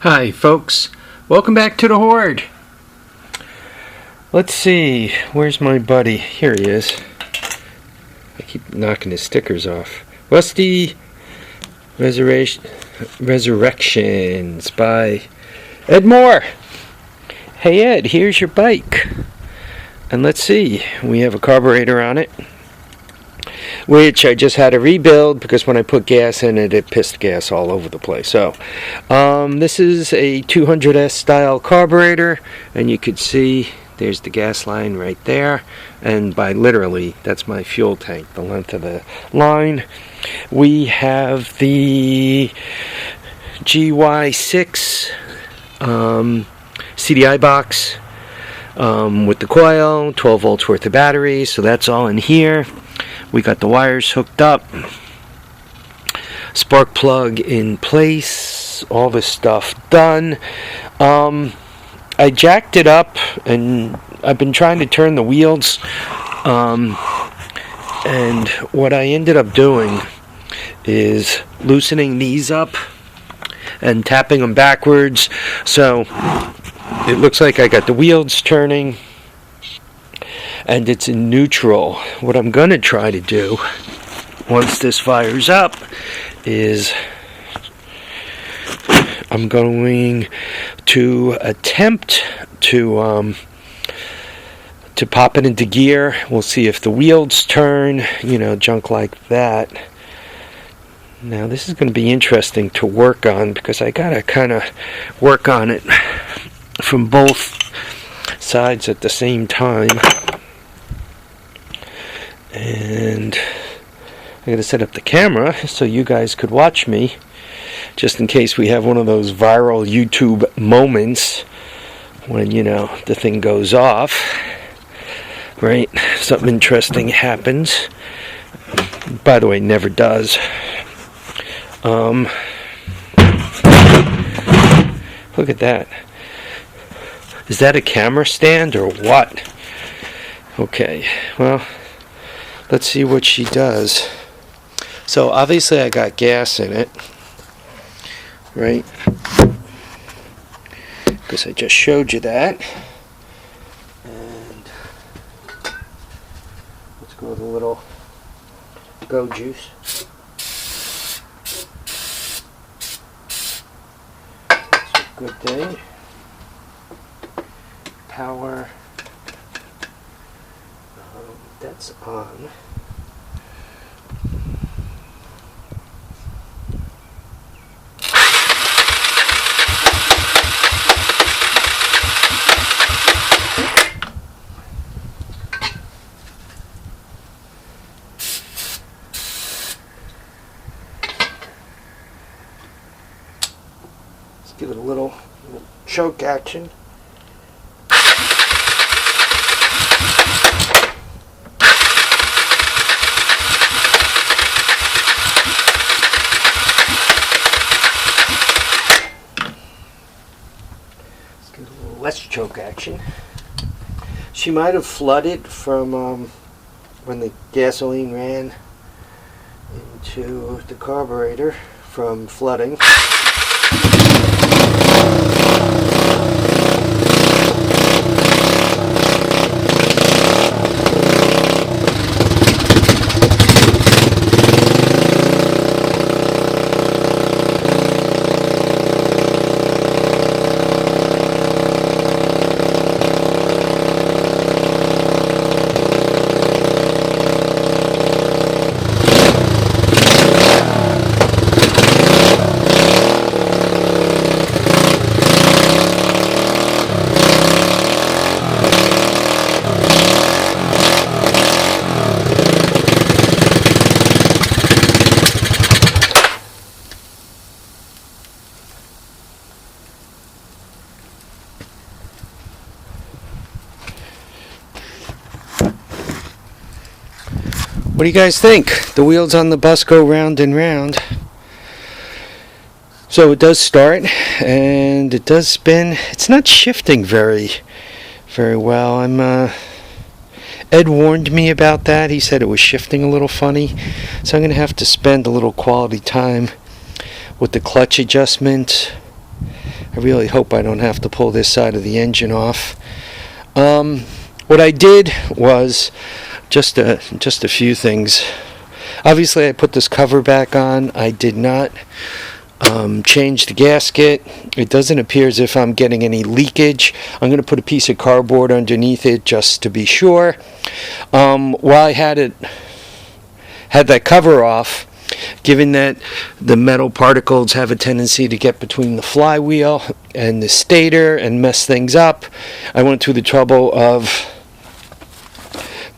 Hi folks, welcome back to the Horde. Let's see, where's my buddy? Here he is. I keep knocking his stickers off. Rusty Resurrections by Ed Moore. Hey Ed, here's your bike. And let's see, we have a carburetor on it, which I just had to rebuild because when I put gas in it, it pissed gas all over the place. So, this is a 200S style carburetor, and you could see there's the gas line right there, and by literally, that's my fuel tank, the length of the line. We have the GY6 CDI box with the coil, 12 volts worth of battery, so that's all in here. We got the wires hooked up, spark plug in place, all this stuff done. I jacked it up and I've been trying to turn the wheels, and what I ended up doing is loosening these up and tapping them backwards, so it looks like I got the wheels turning and it's in neutral. What I'm going to try to do once this fires up is I'm going to attempt to pop it into gear. We'll see if the wheels turn, junk like that. Now this is going to be interesting to work on because I got to kind of work on it from both sides at the same time. And I gotta set up the camera so you guys could watch me, just in case we have one of those viral YouTube moments when, the thing goes off, right? Something interesting happens. By the way, never does. Look at that. Is that a camera stand or what? Okay, well, let's see what she does. So obviously I got gas in it, right? Because I just showed you that. And let's go with a little go juice. That's a good thing. Power. That's on. Let's give it a little choke action. Less choke action. She might have flooded from when the gasoline ran into the carburetor from flooding. What do you guys think? The wheels on the bus go round and round. So it does start and it does spin. It's not shifting very well. Ed warned me about that. He said it was shifting a little funny. So I'm going to have to spend a little quality time with the clutch adjustment. I really hope I don't have to pull this side of the engine off. What I did was just a few things. Obviously, I put this cover back on. I did not change the gasket. It doesn't appear as if I'm getting any leakage. I'm going to put a piece of cardboard underneath it just to be sure. While I had that cover off, given that the metal particles have a tendency to get between the flywheel and the stator and mess things up, I went through the trouble of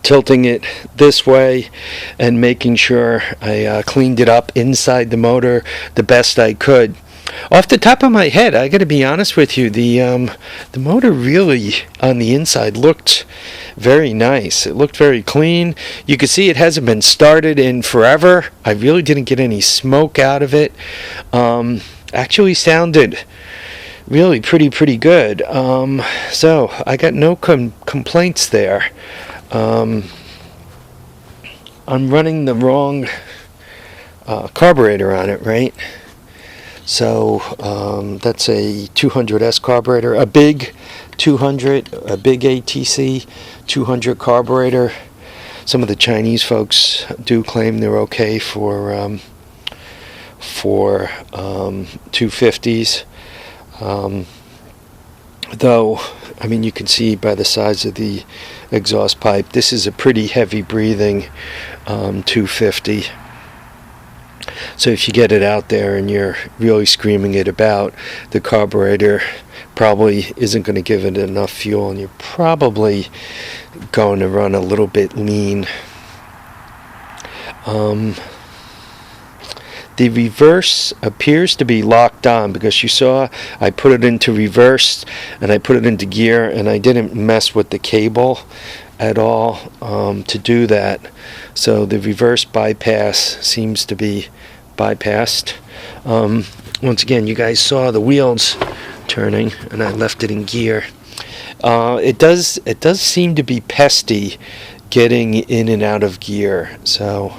tilting it this way and making sure I cleaned it up inside the motor the best I could. Off the top of my head, I got to be honest with you, the motor really on the inside looked very nice. It looked very clean. You can see it hasn't been started in forever. I really didn't get any smoke out of it. Actually sounded really pretty good. So I got no complaints there. I'm running the wrong carburetor on it, right? So that's a 200S carburetor, a big 200, a big ATC 200 carburetor. Some of the Chinese folks do claim they're okay for 250s. Though, I mean, you can see by the size of the exhaust pipe, this is a pretty heavy breathing 250. So if you get it out there and you're really screaming it about, the carburetor probably isn't going to give it enough fuel, and you're probably going to run a little bit lean. The reverse appears to be locked on, because you saw I put it into reverse and I put it into gear, and I didn't mess with the cable at all to do that. So the reverse bypass seems to be bypassed. Once again, you guys saw the wheels turning, and I left it in gear. It does seem to be pesty getting in and out of gear. So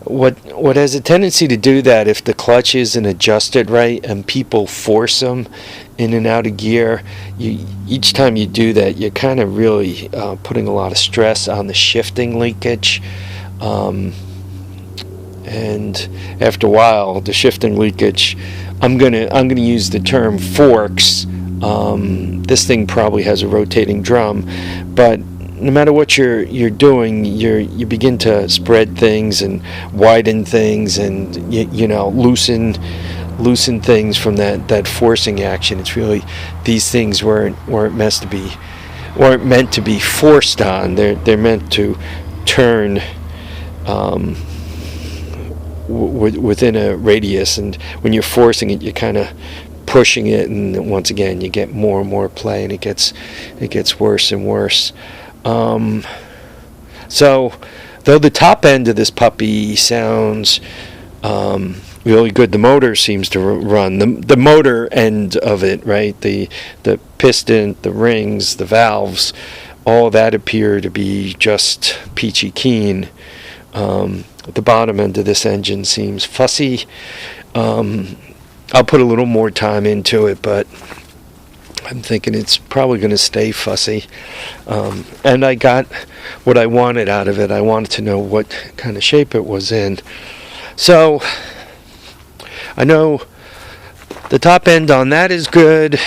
what has a tendency to do that, if the clutch isn't adjusted right and people force them in and out of gear, each time you do that, you're kind of really putting a lot of stress on the shifting leakage, and after a while, the shifting leakage, I'm gonna use the term forks. This thing probably has a rotating drum, but no matter what you're doing, you begin to spread things and widen things, and you know, loosen things from that forcing action. It's really, these things weren't meant to be forced on. They're meant to turn within a radius, and when you're forcing it, you're kind of pushing it, and once again you get more and more play, and it gets worse and worse. So though the top end of this puppy sounds really good, the motor seems to run, the motor end of it, right, the piston, the rings, the valves, all that appear to be just peachy keen. The bottom end of this engine seems fussy. I'll put a little more time into it, but I'm thinking it's probably going to stay fussy. And I got what I wanted out of it. I wanted to know what kind of shape it was in. So I know the top end on that is good,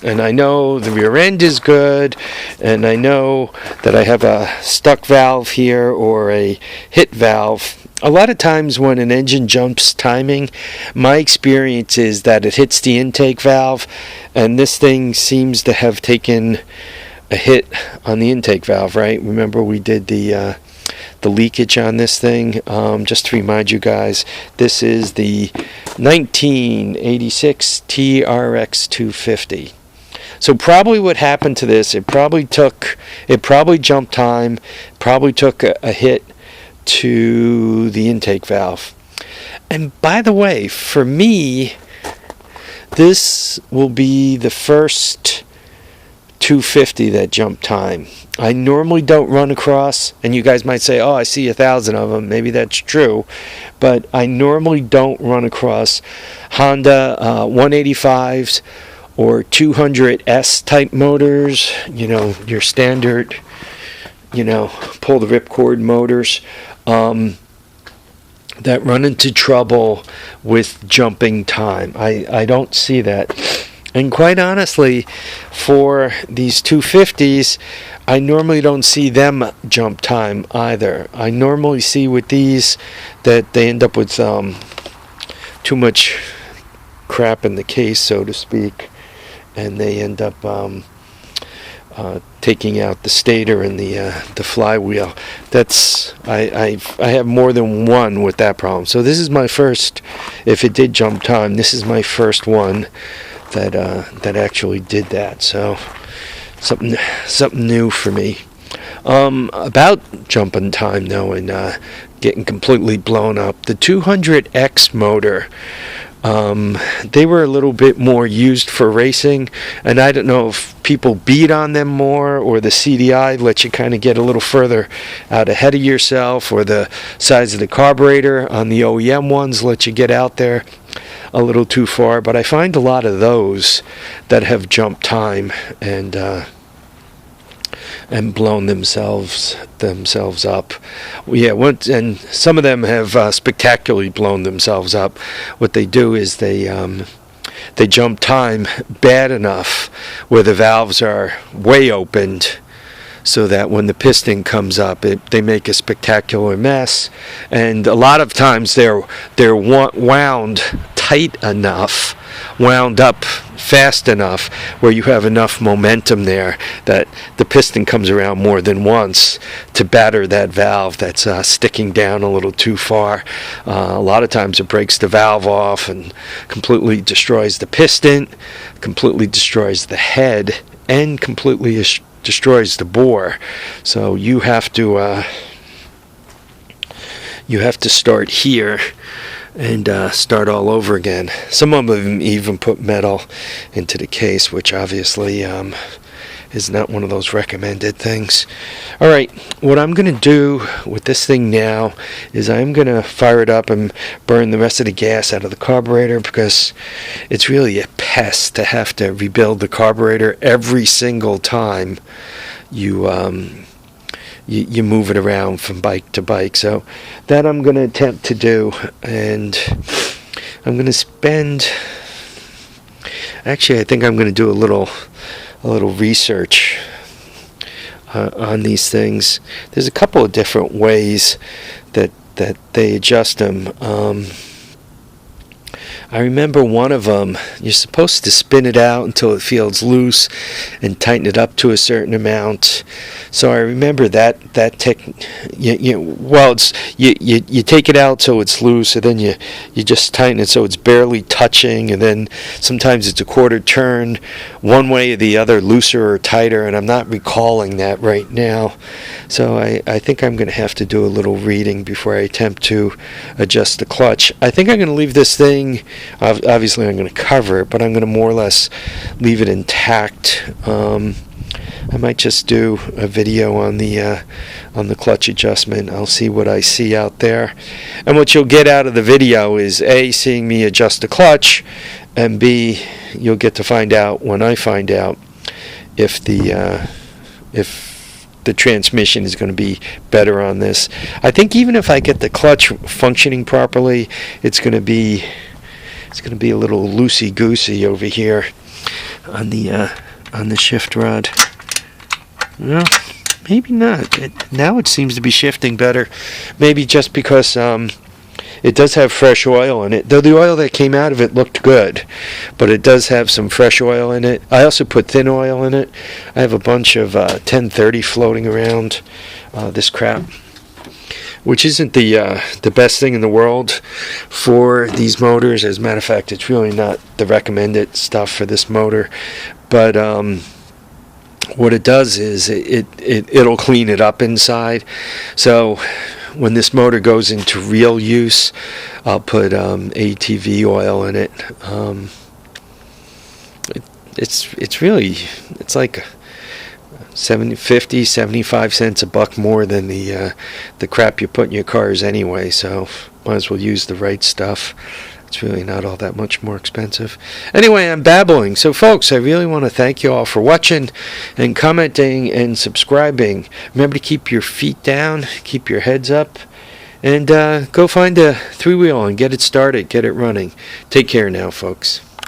and I know the rear end is good, and I know that I have a stuck valve here or a hit valve. A lot of times when an engine jumps timing, my experience is that it hits the intake valve, and this thing seems to have taken a hit on the intake valve, right? Remember we did the leakage on this thing. Just to remind you guys, this is the 1986 TRX 250. So probably what happened to this, it probably jumped time, probably took a hit to the intake valve. And by the way, for me, this will be the first 250 that jump time. I normally don't run across, and you guys might say, oh, I see 1,000 of them. Maybe that's true, but I normally don't run across Honda 185s or 200S type motors, you know, your standard, you know, pull the ripcord motors, that run into trouble with jumping time. I don't see that. And quite honestly, for these 250s, I normally don't see them jump time either. I normally see with these that they end up with too much crap in the case, so to speak, and they end up taking out the stator and the flywheel. That's I have more than one with that problem. So this is my first. If it did jump time, this is my first one that actually did that. So something new for me. About jumping time though, and getting completely blown up. The 200X motor. They were a little bit more used for racing, and I don't know if people beat on them more, or the CDI lets you kind of get a little further out ahead of yourself, or the size of the carburetor on the OEM ones let you get out there a little too far. But I find a lot of those that have jumped time and blown themselves up. Yeah, and some of them have spectacularly blown themselves up. What they do is they jump time bad enough where the valves are way opened, so that when the piston comes up, they make a spectacular mess. And a lot of times they're wound tight enough, wound up fast enough where you have enough momentum there that the piston comes around more than once to batter that valve that's sticking down a little too far. A lot of times it breaks the valve off and completely destroys the piston, completely destroys the head, and completely destroys the bore. So you have to start here and start all over again. Some of them even put metal into the case, which obviously is not one of those recommended things. Alright, what I'm going to do with this thing now is I'm going to fire it up and burn the rest of the gas out of the carburetor, because it's really a pest to have to rebuild the carburetor every single time you move it around from bike to bike. So that I'm going to attempt to do, and I'm going to spend, actually I think I'm going to do a little research on these things. There's a couple of different ways that they adjust them. I remember one of them, you're supposed to spin it out until it feels loose and tighten it up to a certain amount. So I remember that technique. You take it out so it's loose, and then you just tighten it so it's barely touching, and then sometimes it's a quarter turn one way or the other, looser or tighter, and I'm not recalling that right now. So I think I'm going to have to do a little reading before I attempt to adjust the clutch. I think I'm going to leave this thing, obviously I'm going to cover it, but I'm going to more or less leave it intact. I might just do a video on the clutch adjustment. I'll see what I see out there, and what you'll get out of the video is A, seeing me adjust the clutch, and B, you'll get to find out when I find out if the transmission is going to be better on this. I think even if I get the clutch functioning properly, it's going to be a little loosey-goosey over here on the shift rod. Well, maybe not. Now it seems to be shifting better. Maybe just because it does have fresh oil in it. Though the oil that came out of it looked good, but it does have some fresh oil in it. I also put thin oil in it. I have a bunch of 1030 floating around, this crap, which isn't the best thing in the world for these motors. As a matter of fact, it's really not the recommended stuff for this motor. But what it does is it'll clean it up inside. So when this motor goes into real use, I'll put ATV oil in it. It's really, it's like 50, 75 cents, a buck more than the crap you put in your cars anyway, so might as well use the right stuff. It's really not all that much more expensive. Anyway, I'm babbling. So, folks, I really want to thank you all for watching and commenting and subscribing. Remember to keep your feet down, keep your heads up, and go find a 3-wheel and get it started, get it running. Take care now, folks.